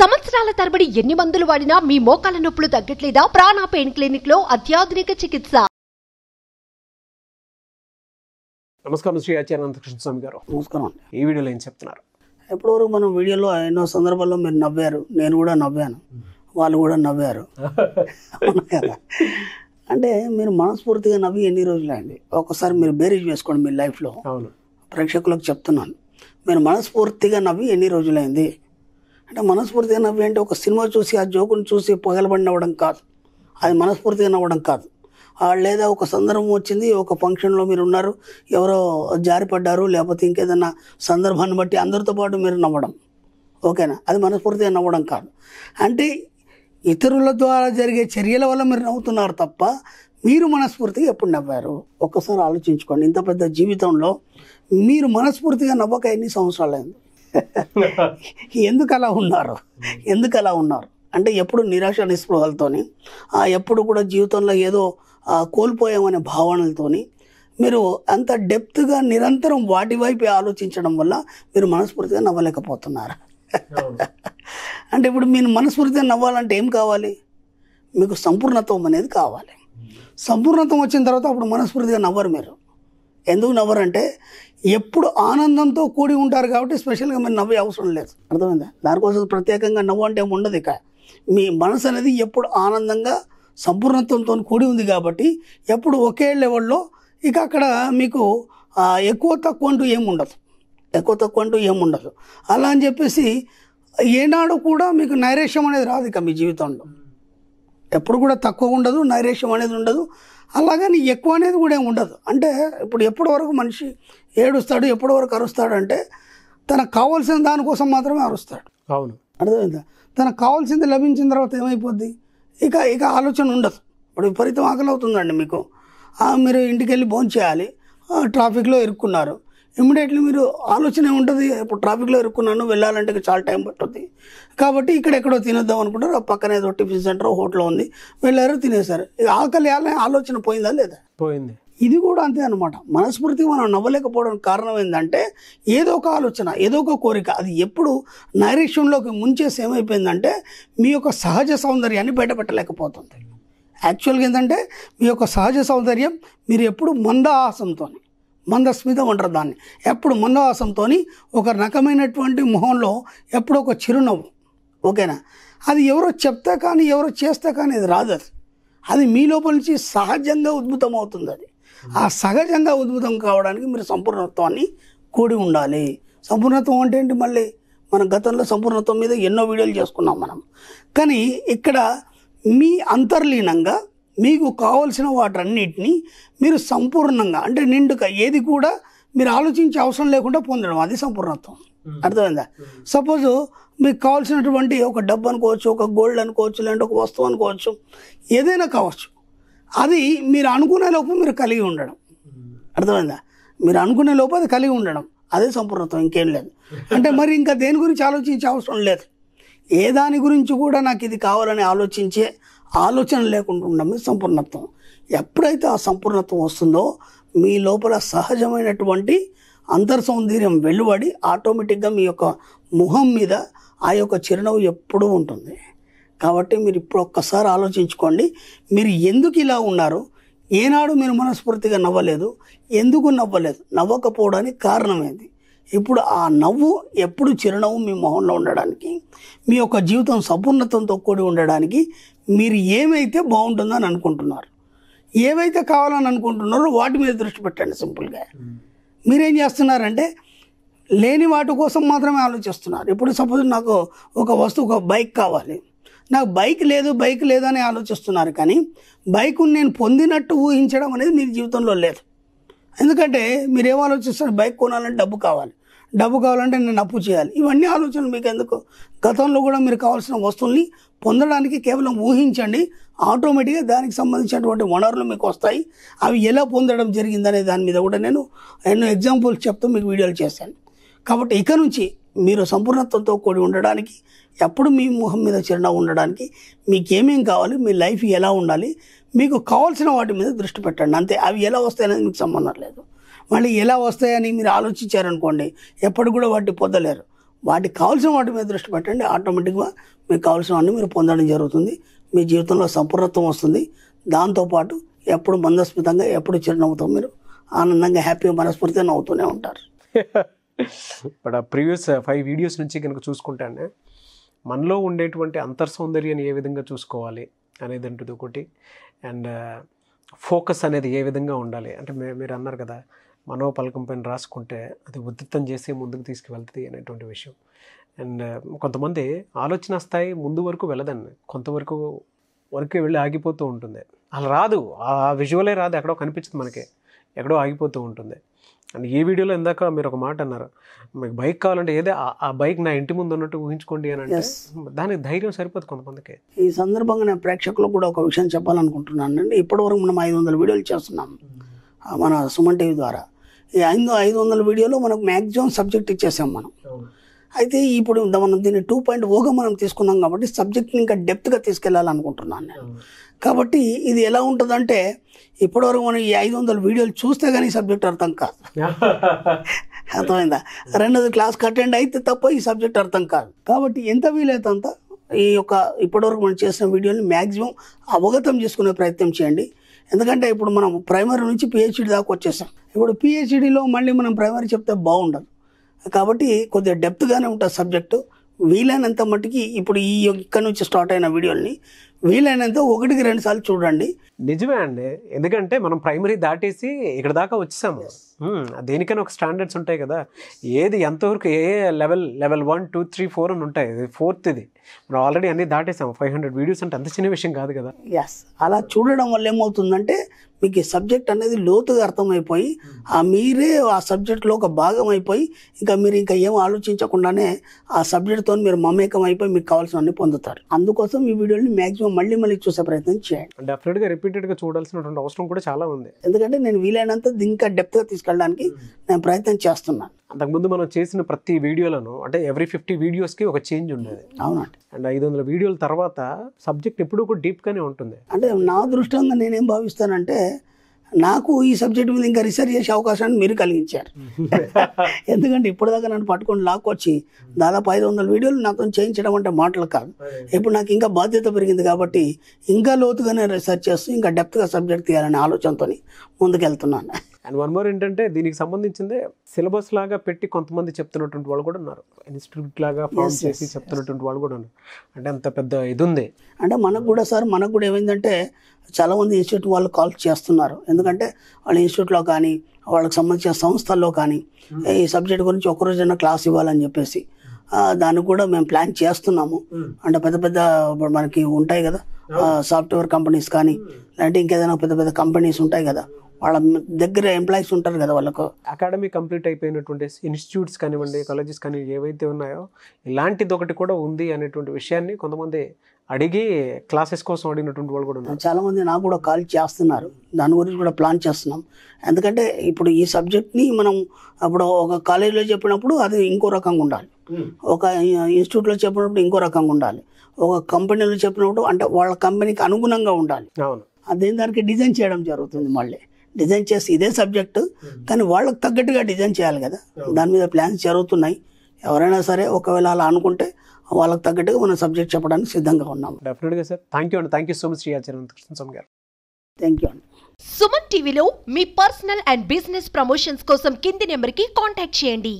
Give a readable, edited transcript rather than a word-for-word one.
సంవత్సరాల తరబడి ఎన్ని మందులు వాడినా మీ మోకాల నొప్పులు తగ్గట్లేదా? ప్రాణ పెయిన్ క్లినిక్ లో అత్యాధునిక చికిత్స. నమస్కారం శ్రీ ఆచార్య అనంతకృష్ణ స్వామి గారు. నమస్కారం. ఈ వీడియోలో ఏం చెప్తున్నారు? ఎప్పటివరకు మనం వీడియోలో ఎన్నో సందర్భాల్లో మీరు నవ్వారు, నేను కూడా నవ్వాను, వాళ్ళు కూడా నవ్వారు. అవును కదా? అంటే మీరు మనస్ఫూర్తిగా నవ్వి ఎన్ని రోజులైంది? ఒకసారి మీరు బేరీజ్ వేసుకోండి మీ లైఫ్లో. అవును, ప్రేక్షకులకు చెప్తున్నాను, మీరు మనస్ఫూర్తిగా నవ్వి ఎన్ని రోజులైంది? అంటే మనస్ఫూర్తిగా నవ్వి అంటే ఒక సినిమా చూసి ఆ జోకుని చూసి పగలబడి నవ్వడం కాదు, అది మనస్ఫూర్తిగా నవ్వడం కాదు. లేదా ఒక సందర్భం వచ్చింది, ఒక ఫంక్షన్లో మీరు ఉన్నారు, ఎవరో జారిపడ్డారు, లేకపోతే ఇంకేదన్నా సందర్భాన్ని బట్టి అందరితో పాటు మీరు నవ్వడం, ఓకేనా? అది మనస్ఫూర్తిగా నవ్వడం కాదు. అంటే ఇతరుల ద్వారా జరిగే చర్యల వల్ల మీరు నవ్వుతున్నారు తప్ప మీరు మనస్ఫూర్తిగా ఎప్పుడు నవ్వారు? ఒక్కసారి ఆలోచించుకోండి. ఇంత పెద్ద జీవితంలో మీరు మనస్ఫూర్తిగా నవ్వక ఎన్ని సంవత్సరాలైంది? ఎందుకు అలా ఉన్నారు? అంటే ఎప్పుడు నిరాశ నిస్పృహలతోని, ఎప్పుడు కూడా జీవితంలో ఏదో కోల్పోయామనే భావనలతోని మీరు అంత డెప్త్గా నిరంతరం వాటి వైపే ఆలోచించడం వల్ల మీరు మనస్ఫూర్తిగా నవ్వలేకపోతున్నారు. అంటే ఇప్పుడు మీరు మనస్ఫూర్తిగా నవ్వాలంటే ఏం కావాలి? మీకు సంపూర్ణత్వం అనేది కావాలి. సంపూర్ణత్వం వచ్చిన తర్వాత అప్పుడు మనస్ఫూర్తిగా నవ్వరు. మీరు ఎందుకు నవ్వరంటే ఎప్పుడు ఆనందంతో కూడి ఉంటారు కాబట్టి స్పెషల్గా మీరు నవ్వే అవసరం లేదు. అర్థమైందా? దానికోసం ప్రత్యేకంగా నవ్వు అంటే ఏమి ఉండదు. ఇక మీ మనసు అనేది ఎప్పుడు ఆనందంగా సంపూర్ణత్వంతో కూడి ఉంది కాబట్టి ఎప్పుడు ఒకే లెవెల్లో, ఇక అక్కడ మీకు ఎక్కువ తక్కువ అంటూ ఏముండదు. అలా అని చెప్పేసి ఏనాడు కూడా మీకు నైరాశ్యం అనేది రాదు. ఇక మీ జీవితంలో ఎప్పుడు కూడా తక్కువ ఉండదు, నైరాశ్యం అనేది ఉండదు, అలాగని ఎక్కువ అనేది కూడా ఏమి ఉండదు. అంటే ఇప్పుడు ఎప్పటి వరకు మనిషి ఏడుస్తాడు, ఎప్పటి వరకు అరుస్తాడు అంటే తనకు కావాల్సిన దానికోసం మాత్రమే అరుస్తాడు. అవును, అర్థమైందా? తనకు కావాల్సింది లభించిన తర్వాత ఏమైపోద్ది? ఇక ఆలోచన ఉండదు. ఇప్పుడు విపరీతం ఆకలి అవుతుందండి మీకు, మీరు ఇంటికి వెళ్ళి భోజనం చేయాలి, ట్రాఫిక్లో ఇరుక్కున్నారు, ఇమ్మీడియట్లీ మీరు ఆలోచన ఉంటుంది, ఇప్పుడు ట్రాఫిక్లో ఇరుక్కున్నాను, వెళ్ళాలంటే చాలా టైం పట్టుద్ది కాబట్టి ఇక్కడెక్కడో తినేద్దాం అనుకుంటారు, పక్కన ఏదో టిఫిన్ సెంటర్ హోటల్ ఉంది, వెళ్ళారు, తినేశారు. ఇక ఆకలి ఆలోచన పోయిందా లేదా? పోయింది. ఇది కూడా అంతే అనమాట. మనస్ఫూర్తిగా మనం నవ్వలేకపోవడానికి కారణం ఏంటంటే ఏదో ఒక ఆలోచన, ఏదో ఒక కోరిక, అది ఎప్పుడు నైరాశ్యంలోకి ముంచేసి ఏమైపోయిందంటే మీ యొక్క సహజ సౌందర్యాన్ని బయటపెట్టలేకపోతుంది. యాక్చువల్గా ఏంటంటే మీ యొక్క సహజ సౌందర్యం మీరు ఎప్పుడు మందస్మితం అంటారు దాన్ని, ఎప్పుడు మందహాసంతో ఒక రకమైనటువంటి మొహంలో ఎప్పుడు ఒక చిరునవ్వు, ఓకేనా? అది ఎవరో చెప్తే కానీ ఎవరో చేస్తే కానీ అది రాదు. అది మీ లోపల నుంచి సహజంగా ఉద్భుతం అవుతుంది. అది ఆ సహజంగా ఉద్భుతం కావడానికి మీరు సంపూర్ణత్వాన్ని కూడి ఉండాలి. సంపూర్ణత్వం అంటే ఏంటి? మళ్ళీ మన గతంలో సంపూర్ణత్వం మీద ఎన్నో వీడియోలు చేసుకున్నాం మనం. కానీ ఇక్కడ మీ అంతర్లీనంగా మీకు కావలసిన వాటన్నిటినీ మీరు సంపూర్ణంగా, అంటే నిండుగా, ఏది కూడా మీరు ఆలోచించే అవసరం లేకుండా పొందడం, అది సంపూర్ణత్వం. అర్థమైందా? సపోజు మీకు కావాల్సినటువంటి ఒక డబ్బు అనుకోవచ్చు, ఒక గోల్డ్ అనుకోవచ్చు, లేదంటే ఒక వస్తువు అనుకోవచ్చు, ఏదైనా కావచ్చు, అది మీరు అనుకునే లోపు మీరు కలిగి ఉండడం. అర్థమైందా? మీరు అనుకునే లోపు అది కలిగి ఉండడం, అదే సంపూర్ణత్వం, ఇంకేం లేదు. అంటే మరి ఇంకా దేని గురించి ఆలోచించే అవసరం లేదు. ఏ దాని గురించి కూడా నాకు ఇది కావాలని ఆలోచించే ఆలోచన లేకుండా ఉండడం సంపూర్ణత్వం. ఎప్పుడైతే ఆ సంపూర్ణత్వం వస్తుందో మీ లోపల సహజమైనటువంటి అంతర్సౌందర్యం వెలువడి ఆటోమేటిక్గా మీ యొక్క ముఖం మీద ఆ యొక్క చిరునవ్వు ఎప్పుడూ ఉంటుంది. కాబట్టి మీరు ఇప్పుడు ఒక్కసారి ఆలోచించుకోండి, మీరు ఎందుకు ఇలా ఉన్నారు? ఏనాడు మీరు మనస్ఫూర్తిగా నవ్వలేదు, ఎందుకు నవ్వలేదు? నవ్వకపోవడానికి కారణం ఏంది? ఇప్పుడు ఆ నవ్వు ఎప్పుడు చిరునవ్వు మీ మొహంలో ఉండడానికి, మీ యొక్క జీవితం సంపూర్ణత్వంతో కూడి ఉండడానికి మీరు ఏమైతే బాగుంటుందని అనుకుంటున్నారు, ఏవైతే కావాలని అనుకుంటున్నారో వాటి మీద దృష్టి పెట్టండి. సింపుల్గా మీరేం చేస్తున్నారంటే లేని వాటి కోసం మాత్రమే ఆలోచిస్తున్నారు. ఇప్పుడు సపోజ్ నాకు ఒక వస్తువు, ఒక బైక్ కావాలి, నాకు బైక్ లేదు అని ఆలోచిస్తున్నారు. కానీ బైక్ను నేను పొందినట్టు ఊహించడం అనేది మీ జీవితంలో లేదు. ఎందుకంటే మీరు ఏం ఆలోచిస్తారు? బైక్ కొనాలంటే డబ్బు కావాలంటే నేను అప్పు చేయాలి. ఇవన్నీ ఆలోచనలు మీకు ఎందుకు? గతంలో కూడా మీరు కావాల్సిన వస్తువుల్ని పొందడానికి కేవలం ఊహించండి, ఆటోమేటిక్గా దానికి సంబంధించినటువంటి వనరులు మీకు వస్తాయి. అవి ఎలా పొందడం జరిగిందనే దాని మీద కూడా నేను ఎన్నో ఎగ్జాంపుల్స్ చెప్తూ మీకు వీడియోలు చేశాను. కాబట్టి ఇక నుంచి మీరు సంపూర్ణత్వంతో కూడి ఉండడానికి, ఎప్పుడు మీ ముఖం మీద చిరునవ్వు ఉండడానికి మీకు ఏమేం కావాలి, మీ లైఫ్ ఎలా ఉండాలి, మీకు కావాల్సిన వాటి మీద దృష్టి పెట్టండి. అంతే. అవి ఎలా వస్తాయనేది మీకు సంబంధం లేదు. మళ్ళీ ఎలా వస్తాయని మీరు ఆలోచించారనుకోండి, ఎప్పుడు కూడా వాటిని పొందలేరు. వాటికి కావాల్సిన వాటి మీద దృష్టి పెట్టండి, ఆటోమేటిక్గా మీకు కావాల్సినవన్నీ మీరు పొందడం జరుగుతుంది. మీ జీవితంలో సంపూర్ణత్వం వస్తుంది. దాంతోపాటు ఎప్పుడు మందస్మితంగా, ఎప్పుడు చిరునవ్వుతో మీరు ఆనందంగా, హ్యాపీగా, మనస్ఫూర్తిగా నవ్వుతూనే ఉంటారు. ఇప్పుడు ప్రీవియస్ 5 వీడియోస్ నుంచి కనుక చూసుకుంటానే మనలో ఉండేటువంటి అంతర్సౌందర్యాన్ని ఏ విధంగా చూసుకోవాలి అనేది ఉంటుంది ఒకటి. అండ్ ఫోకస్ అనేది ఏ విధంగా ఉండాలి అంటే మీరు అన్నారు కదా, మనోపలకం పైన రాసుకుంటే అది ఉద్రిక్తం చేసి ముందుకు తీసుకువెళ్తుంది అనేటువంటి విషయం. అండ్ కొంతమంది ఆలోచన స్థాయి ముందు వరకు వెళ్ళదండి, కొంతవరకు వరకే వెళ్ళి ఆగిపోతూ ఉంటుంది. అలా రాదు, ఆ విజువలే రాదు, ఎక్కడో కనిపించదు మనకి, ఎక్కడో ఆగిపోతూ ఉంటుంది. అండ్ ఈ వీడియోలో ఇందాక మీరు ఒక మాట అన్నారు, మీకు బైక్ కావాలంటే ఏదే ఆ బైక్ నా ఇంటి ముందు ఉన్నట్టు ఊహించుకోండి అని అంటే దానికి ధైర్యం సరిపోదు కొంతమందికి. ఈ సందర్భంగా నేను ప్రేక్షకులకు కూడా ఒక విషయం చెప్పాలనుకుంటున్నాను అండి. ఇప్పటివరకు మనం 500 వీడియోలు చేస్తున్నాం మన సుమన్ టీవీ ద్వారా. ఈ 500 వీడియోలో మనకు మ్యాక్సిమం సబ్జెక్ట్ ఇచ్చేసాం మనం. అయితే ఇప్పుడు మనం దీన్ని 2.0గా మనం తీసుకున్నాం కాబట్టి సబ్జెక్ట్ని ఇంకా డెప్త్గా తీసుకెళ్ళాలనుకుంటున్నాను నేను. కాబట్టి ఇది ఎలా ఉంటుందంటే ఇప్పటివరకు మనం ఈ 500 వీడియోలు చూస్తే కానీ సబ్జెక్ట్ అర్థం కాదు, అర్థమైందా? రెండోది క్లాస్కి అటెండ్ అయితే తప్ప ఈ సబ్జెక్ట్ అర్థం కాదు. కాబట్టి ఎంత వీలైతే అంత ఈ యొక్క ఇప్పటివరకు మనం చేసిన వీడియోని మ్యాక్సిమం అవగతం చేసుకునే ప్రయత్నం చేయండి. ఎందుకంటే ఇప్పుడు మనం ప్రైమరీ నుంచి పిహెచ్డి దాకా వచ్చేసాం. ఇప్పుడు పిహెచ్డిలో మళ్ళీ మనం ప్రైమరీ చెప్తే బాగుండదు. కాబట్టి కొద్దిగా డెప్త్గానే ఉంటుంది సబ్జెక్టు. వీలైనంత మట్టుకి ఇప్పుడు ఇక్కడ నుంచి స్టార్ట్ అయిన వీడియోని వీలైనంత 1-2 సార్లు చూడండి. నిజమే అండి, ఎందుకంటే మనం ప్రైమరీ దాటేసి ఇక్కడ దాకా వచ్చేసాము. దేనికైనా ఒక స్టాండర్డ్స్ ఉంటాయి కదా, ఏది ఎంతవరకు ఏ లెవెల్ 1, 2, 3, 4 అని ఉంటాయి. 4th ఇది మనం ఆల్రెడీ అన్నీ దాటేసాము. 500 వీడియోస్ అంటే అంత చిన్న విషయం కాదు కదా. ఎస్, అలా చూడడం వల్ల ఏమవుతుందంటే మీకు ఈ సబ్జెక్ట్ అనేది లోతుగా అర్థమైపోయి మీరే ఆ సబ్జెక్ట్లో ఒక భాగం అయిపోయి మీరు ఇంకా ఏం ఆలోచించకుండానే ఆ సబ్జెక్ట్తో మీరు మమేకం అయిపోయి మీకు కావాల్సినవన్నీ పొందుతారు. అందుకోసం ఈ వీడియోని మ్యాక్సిమం మళ్ళీ చూసే ప్రయత్నం చేయండి. డెఫినెట్గా రిపీటెడ్గా చూడాల్సినటువంటి అవసరం కూడా చాలా ఉంది. ఎందుకంటే నేను వీలైనంత ఇంకా డెప్త్గా తీసుకెళ్ళడానికి నేను ప్రయత్నం చేస్తున్నాను. అంతకుముందు మనం చేసిన ప్రతి వీడియోలను అంటే ఎవ్రీ 50 వీడియోస్కి ఒక చేంజ్ ఉండేది. అవునండి. అండ్ 500 వీడియోల తర్వాత సబ్జెక్ట్ ఎప్పుడూ కూడా డీప్గానే ఉంటుంది. అంటే నా దృష్టంగా నేనేం భావిస్తానంటే నాకు ఈ సబ్జెక్ట్ మీద ఇంకా రీసెర్చ్ చేసే అవకాశాన్ని మీరు కలిగించారు. ఎందుకంటే ఇప్పటిదాకా నన్ను పట్టుకొని లాక్కొచ్చి దాదాపు 500 వీడియోలు నాతో చేయించడం అంటే మాటలు కాదు. ఇప్పుడు నాకు ఇంకా బాధ్యత పెరిగింది కాబట్టి ఇంకా లోతుగానే రీసెర్చ్ చేస్తూ ఇంకా డెప్త్గా సబ్జెక్ట్ తీయాలనే ఆలోచనతో ముందుకెళ్తున్నాను. అండ్ వన్ మోర్ ఏంటంటే దీనికి సంబంధించిందే సిలబస్ లాగా పెట్టి కొంతమంది చెప్తున్నటువంటి వాళ్ళు కూడా ఉన్నారు, ఇన్స్టిట్యూట్ లాగా ఫామ్ చేసి చెప్తున్నటువంటి వాళ్ళు కూడా ఉన్నారు. అంటే అంత పెద్ద ఇది ఉంది. అంటే మనకు కూడా ఏమైందంటే చాలామంది ఇన్స్టిట్యూట్ వాళ్ళు కాల్ చేస్తున్నారు. ఎందుకంటే వాళ్ళ ఇన్స్టిట్యూట్లో కానీ వాళ్ళకి సంబంధించిన సంస్థల్లో కానీ ఈ సబ్జెక్ట్ గురించి ఒకరోజైనా క్లాస్ ఇవ్వాలని చెప్పేసి దానికి కూడా మేము ప్లాన్ చేస్తున్నాము. అంటే పెద్ద మనకి ఉంటాయి కదా సాఫ్ట్వేర్ కంపెనీస్ కానీ లేదంటే ఇంకేదైనా పెద్ద కంపెనీస్ ఉంటాయి కదా, వాళ్ళ దగ్గర ఎంప్లాయీస్ ఉంటారు కదా, వాళ్ళకు అకాడమీ కంప్లీట్ అయిపోయినటువంటి ఇన్స్టిట్యూట్స్ కానివ్వండి, కాలేజెస్ కానీ ఏవైతే ఉన్నాయో ఇలాంటిది ఒకటి కూడా ఉంది అనేటువంటి విషయాన్ని కొంతమంది అడిగి క్లాసెస్ కోసం అడిగినటువంటి వాళ్ళు కూడా ఉన్నారు. చాలామంది నాకు కూడా కాల్ చేస్తున్నారు, దాని గురించి కూడా ప్లాన్ చేస్తున్నాం. ఎందుకంటే ఇప్పుడు ఈ సబ్జెక్ట్ని మనం అప్పుడు ఒక కాలేజీలో చెప్పినప్పుడు అది ఇంకో రకంగా ఉండాలి, ఒక ఇన్స్టిట్యూట్లో చెప్పినప్పుడు ఇంకో రకంగా ఉండాలి, ఒక కంపెనీలో చెప్పినప్పుడు అంటే వాళ్ళ కంపెనీకి అనుగుణంగా ఉండాలి. అవును, అదే దానికి డిజైన్ చేయడం జరుగుతుంది. మళ్ళీ డిజైన్ చేసి ఇదే సబ్జెక్టు కానీ వాళ్ళకి తగ్గట్టుగా డిజైన్ చేయాలి కదా, దాని మీద ప్లాన్స్ జరుగుతున్నాయి. ఎవరైనా సరే ఒకవేళ అలా అనుకుంటే వాళ్ళకి తగ్గట్టుగా మనం సబ్జెక్ట్ చెప్పడానికి సిద్ధంగా ఉన్నాం. డెఫినెట్గా సార్. థ్యాంక్ యూ అండి. Thank you so much Shri Acharya Anantakrishna Swami గారు. థ్యాంక్ యూ అండి. సుమన్ టీవీలో మీ పర్సనల్ అండ్ బిజినెస్ ప్రమోషన్స్ కోసం కింది నెంబర్కి కాంటాక్ట్ చేయండి.